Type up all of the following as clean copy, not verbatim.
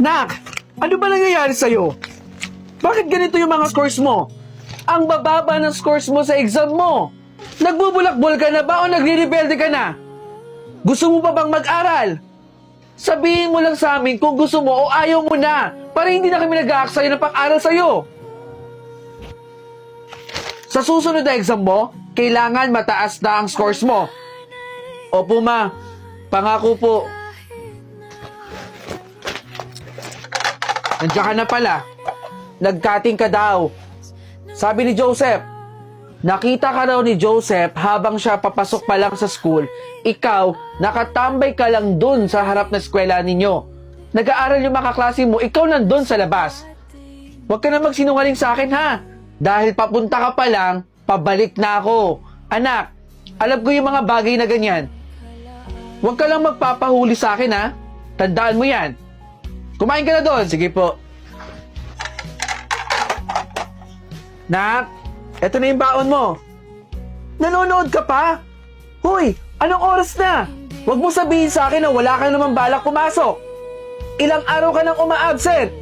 Nak, ano ba nangyayari sa'yo? Bakit ganito yung mga scores mo? Ang bababa ng scores mo sa exam mo. Nagbubulakbol ka na ba o nagre-rebelde ka na? Gusto mo pa bang mag-aral? Sabihin mo lang sa amin kung gusto mo o ayaw mo na para hindi na kami nag-aaksaya ng pang-aral sa'yo. Sa susunod na exam mo, kailangan mataas na ang scores mo. Opo ma, pangako po. Nandiyan ka na pala. Nag-cutting ka daw. Sabi ni Joseph, nakita ka raw ni Joseph habang siya papasok pa lang sa school. Ikaw, nakatambay ka lang dun sa harap na eskwela ninyo. Nag-aaral yung mga kaklase mo, ikaw nandun sa labas. Huwag ka na magsinungaling sa akin ha. Dahil papunta ka pa lang, pabalik na ako. Anak, alam ko yung mga bagay na ganyan. Huwag ka lang magpapahuli sa akin ha. Tandaan mo yan. Kumain ka na doon. Sige po. Nak, eto na yung baon mo. Nanonood ka pa? Hoy, anong oras na? Huwag mo sabihin sa akin na wala ka naman balak pumasok. Ilang araw ka nang uma-absent.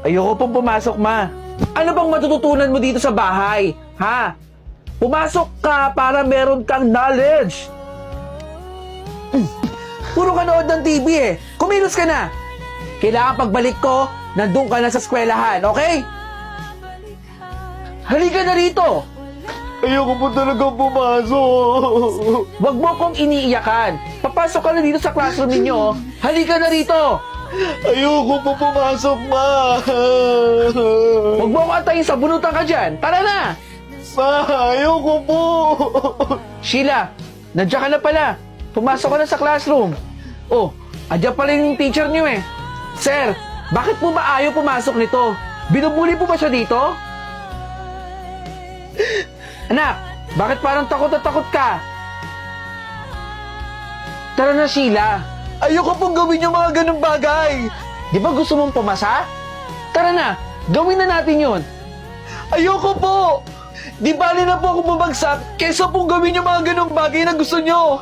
Ayoko pong pumasok, ma. Ano bang matututunan mo dito sa bahay? Ha? Pumasok ka para meron kang knowledge. Puro ka nood ng TV eh. Kumilos ka na. Kailangan pagbalik ko, nandun ka na sa eskwelahan, okay? Halika na rito! Ayoko po talaga pumasok. Huwag mo kong iniiyakan. Papasok ka na dito sa classroom ninyo. Halika na rito! Ayoko po pumasok, ma. Huwag mo akong antayin, sabunutan ka dyan. Tara na! Ma, ayoko po. Sheila, nandiyan ka na pala. Pumasok ka na sa classroom. Oh, andyan pala yung teacher niyo eh. Sir, bakit po ba ayaw pumasok nito? Binubuli po ba siya dito? Anak, bakit parang takot na takot ka? Tara na, Sheila. Ayoko pong gawin yung mga ganung bagay. Di ba gusto mong pumasa? Tara na, gawin na natin yun. Ayoko po. Di bali na po ako bumagsak kesa pong gawin yung mga ganung bagay na gusto nyo.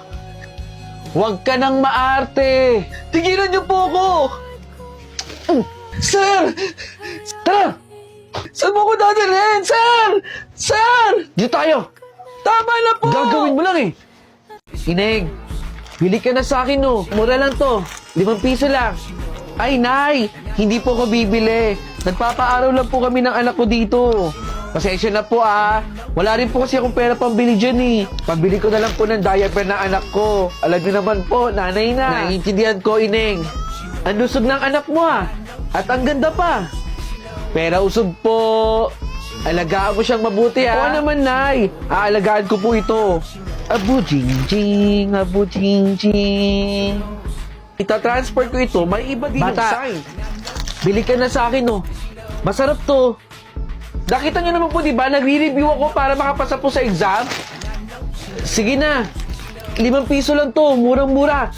Huwag ka nang maarte. Tigilan niyo po ako. Sir! Tara! Saan mo ko dadalhin? Sir! Sir! Dito tayo! Tama na po! Gagawin mo lang eh! Ineng, bili ka na sa akin no. Mura lang to. 5 piso lang. Ay, Nay! Hindi po ako bibili. Nagpapaaraw lang po kami ng anak ko dito. Pasensya na po ah. Wala rin po kasi akong pera pambili dyan eh. Pambili ko na lang po ng diaper ng anak ko. Alam niyo naman po, nanay na. Naiintindihan ko, Ineng. Ang lusog ng anak mo ah. At ang ganda pa. Pera usog po. Alagaan mo siyang mabuti ah. Oo naman, Nay. Aalagaan ko po ito. Abu jing jing, abu jing jing. Itatransfer ko ito, may iba din yung sign. Bili ka na sa akin, no. Masarap to. Nakita niyo naman po, di ba? Nagre-review ako para makapasa po sa exam. Sige na. 5 piso lang to, murang-mura.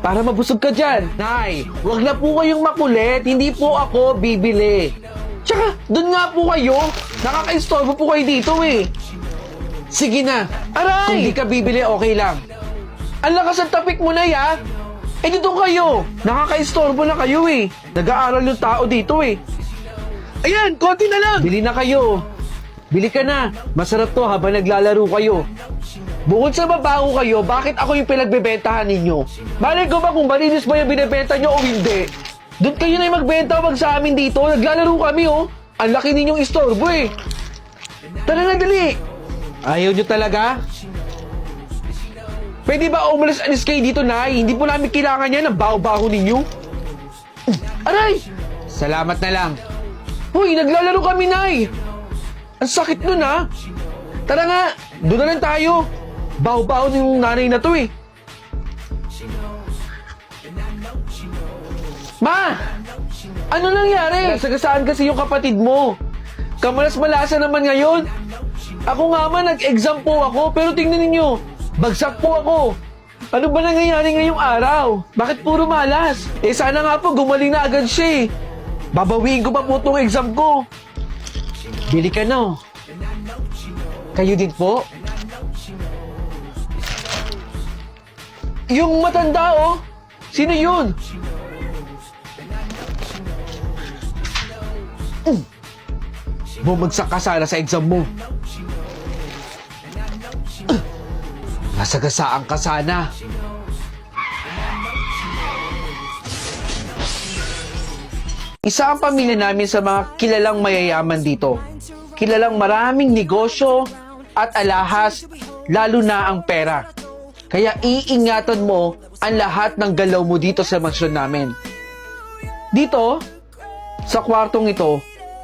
Para mabusog ka dyan. Nay, wag na po kayong makulit. Hindi po ako bibili. Tsaka, dun nga po kayo. Nakaka-istorbo po kayo dito eh. Sige na. Aray! Kung di ka bibili, okay lang. Ang lakas ng tapik mo na ya. Eh dito kayo. Nakaka-istorbo na kayo eh. Nag-aaral yung tao dito eh. Ayan, konti na lang. Bili na kayo. Bili ka na. Masarap to habang naglalaro kayo. Bukod sa mabaho kayo, bakit ako yung pinagbebentahan ninyo? Malay ko ba kung malinis ba yung binibenta nyo o hindi? Doon kayo na yung magbenta, wag sa amin dito. Naglalaro kami oh. Ang laki ninyong istorbo eh. Tara na, dali. Ayaw nyo talaga? Pwede ba umalis-alis kayo dito, Nay? Hindi po namin kailangan yan ang baho-baho ninyo. Aray! Salamat na lang. Hoy, naglalaro kami, Nay. Ang sakit nun, ha? Tara nga, doon na lang tayo. Baho-baho ng nanay na to, eh. Ma! Ano nangyari? Nasagasaan kasi yung kapatid mo. Kamalas-malasa naman ngayon. Ako nga man, nag-exam po ako, pero tingnan ninyo, bagsak po ako. Ano ba nangyayari ngayong araw? Bakit puro malas? Eh sana nga po, gumaling na agad siya eh. Babawiin ko pa po itong exam ko. Bili ka na. Kayo din po? Yung matanda oh. Sino yun? Bumagsak ka sana sa exam mo. Masagasaan ka sana. Isa ang pamilya namin sa mga kilalang mayayaman dito. Kilalang maraming negosyo at alahas, lalo na ang pera. Kaya iingatan mo ang lahat ng galaw mo dito sa mansyon namin. Dito, sa kwartong ito,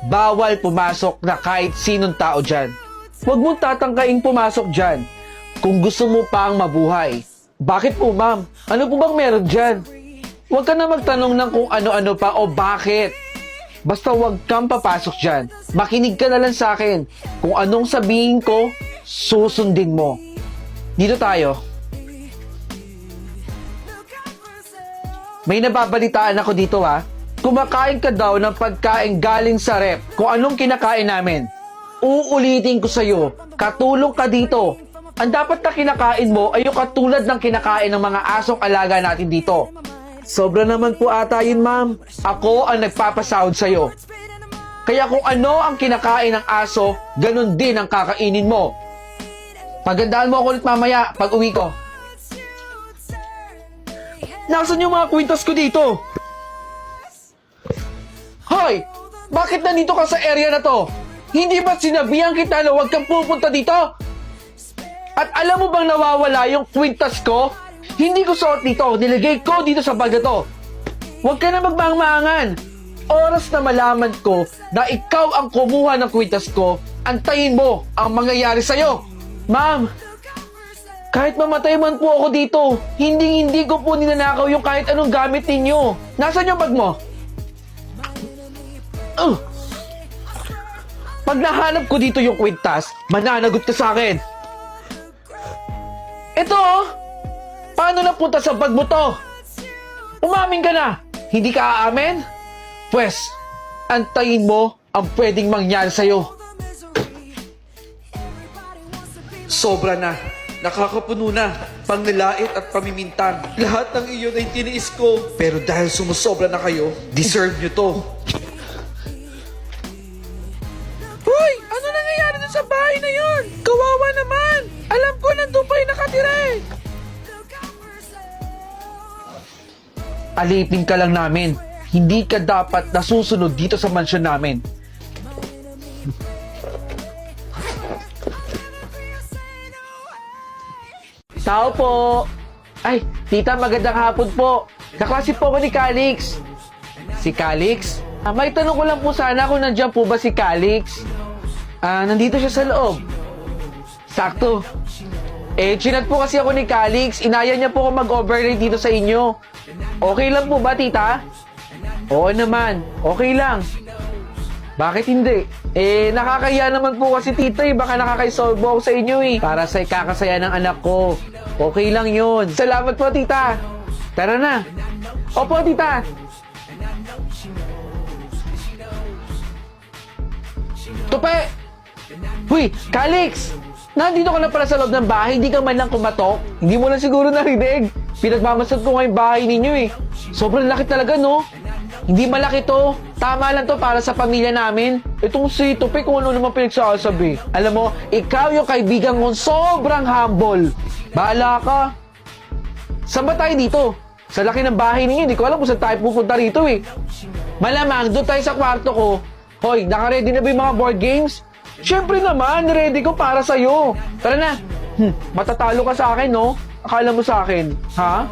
bawal pumasok na kahit sinong tao dyan. Huwag mong tatangkaing pumasok dyan kung gusto mo pang mabuhay. Bakit po, ma'am? Ano po bang meron dyan? Huwag ka na magtanong ng kung ano-ano pa o bakit. Basta huwag kang papasok dyan. Makinig ka na lang sa akin. Kung anong sabihin ko, susundin mo. Dito tayo. May nababalitaan ako dito ha. Kumakain ka daw ng pagkain galing sa rep. Kung anong kinakain namin. Uulitin ko sa'yo, katulong ka dito. Ang dapat na kinakain mo ay yung katulad ng kinakain ng mga asong alaga natin dito. Sobra naman po ata yun, ma'am. Ako ang nagpapasahod sa'yo. Kaya kung ano ang kinakain ng aso, ganun din ang kakainin mo. Pagandaan mo ako ulit mamaya pag uwi ko. Nasaan yung mga kwintas ko dito? Hoy! Bakit nandito ka sa area na to? Hindi ba sinabihan kita na huwag kang pupunta dito? At alam mo bang nawawala yung kwintas ko? Hindi ko suot dito. Nilagay ko dito sa bag na to. Huwag ka na magmangmangan. Oras na malaman ko na ikaw ang kumuha ng kwintas ko, antayin mo ang mangyayari sa'yo. Ma'am, kahit mamatay man po ako dito, hindi ko po ninanakaw yung kahit anong gamit ninyo. Nasaan yung bag mo? Pag nahanap ko dito yung kwintas, mananagot ka sa akin. Ito oh! Paano napunta sa bag mo to? Umamin ka na! Hindi ka aamin? Pwes, antayin mo ang pwedeng mangyari sa'yo. Sobra na. Nakakapuno na. Pangnilait at pamimintan. Lahat ng iyon ay tiniis ko. Pero dahil sumusobra na kayo, deserve nyo to. Hoy! Ano nangyayari dun sa bahay na yun? Kawawa naman! Alam ko nandun pa yung nakatira eh. Alipin ka lang namin. Hindi ka dapat nasusunod dito sa mansyon namin. Tao po! Ay, tita, magandang hapon po. Kaklase po ako ni Calix. Si Calix? May tanong ko lang po sana kung nandiyan po ba si Calix. Nandito siya sa loob. Sakto. Chinat po kasi ako ni Calix. Inaya niya po ako mag-overnight dito sa inyo. Okay lang po ba, tita? Oo naman. Okay lang. Bakit hindi? Nakakaya naman po kasi, tita eh. Baka nakakaisolbo ako sa inyo eh. Para sa ikakasaya ng anak ko. Okay lang yun. Salamat po, tita. Tara na. Opo, tita. Tupe! Huy, Calix! Nandito ka na pala sa loob ng bahay, hindi ka man lang kumatok. Hindi mo lang siguro narinig. Pinagmamasad ko nga yung bahay ninyo eh. Sobrang laki talaga, no? Hindi malaki to. Tama lang to para sa pamilya namin. Itong si Tupe, kung ano naman pinagsasabi. Alam mo, ikaw yung kaibigan mo sobrang humble. Bahala ka. Saan ba tayo dito? Sa laki ng bahay ninyo, hindi ko alam kung saan tayo pupunta rito eh. Malamang, doon tayo sa kwarto ko. Hoy, naka-ready na ba yung mga board games? Siyempre naman, ready ko para sa'yo. Tara na. Matatalo ka sa akin, no? Akala mo sa akin, ha?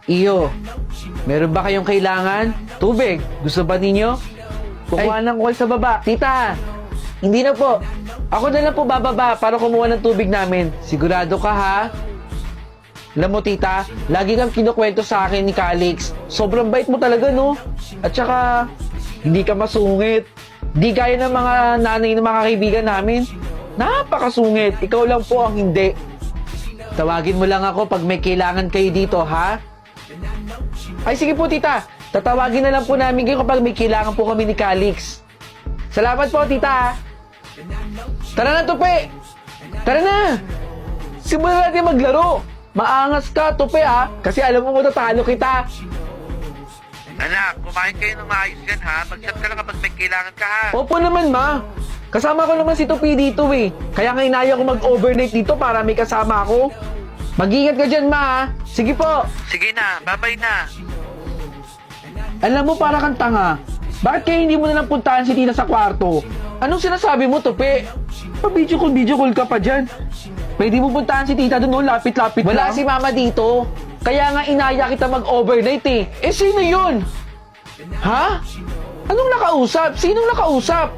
Iyo, meron ba kayong kailangan? Tubig, gusto ba ninyo? Kukuhanan ko kayo sa baba. Tita, hindi na po. Ako na lang po bababa para kumuha ng tubig namin. Sigurado ka, ha? Alam mo, tita, lagi kang kinukwento sa akin ni Calix. Sobrang bait mo talaga, no? At saka, hindi ka masungit. Di gaya ng mga nanay ng mga kaibigan namin. Napakasungit. Ikaw lang po ang hindi. Tawagin mo lang ako pag may kailangan kayo dito, ha? Ay, sige po, tita. Tatawagin na lang po namin kayo kapag may kailangan po kami ni Calix. Salamat po, tita. Tara na, Tupe. Tara na. Simulan natin maglaro. Maangas ka, Tupe, ha? Kasi alam mo matatalo kita. Anak, kumain kayo ng maayos yan ha. Mag-chat ka lang kapag may kailangan ka ha. Opo naman, ma. Kasama ko naman si Tupi dito eh. Kaya nga inaya ko mag-overnight dito para may kasama ako. Mag-ingat ka dyan, ma, ha? Sige po. Sige na, babay na. Alam mo, para kang tanga. Bakit kaya hindi mo nalang puntahan si Tina sa kwarto? Anong sinasabi mo, Tupi? Pa-video call ka pa dyan. Pwede mo puntahan si Tita doon, no? Lapit-lapit Wala si Mama dito. Kaya nga inaya kita mag-overnight eh. Eh, sino yun? Ha? Anong nakausap? Sinong nakausap?